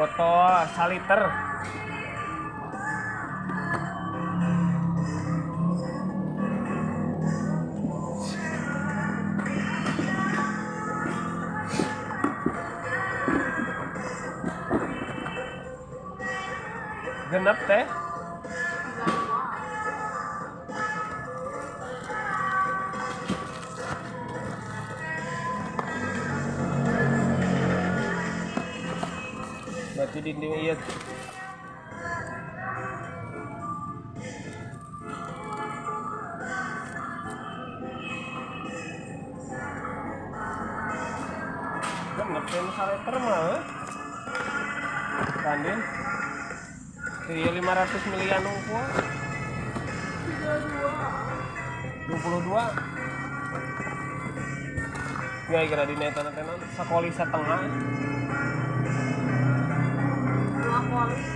botol saliter. Genep teh. Berarti dinding iya. Genep yang saliter mah. Kandin. Iya 500 miliar unggul. 22. Nggak kira di netan-netan sekoli setengah. 2 koli 1,5.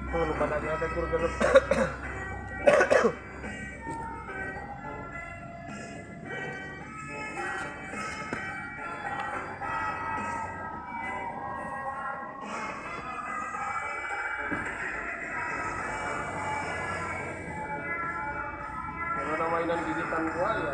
Tuh lupa tadi ada kur genep. Mainan gigitan gua ya.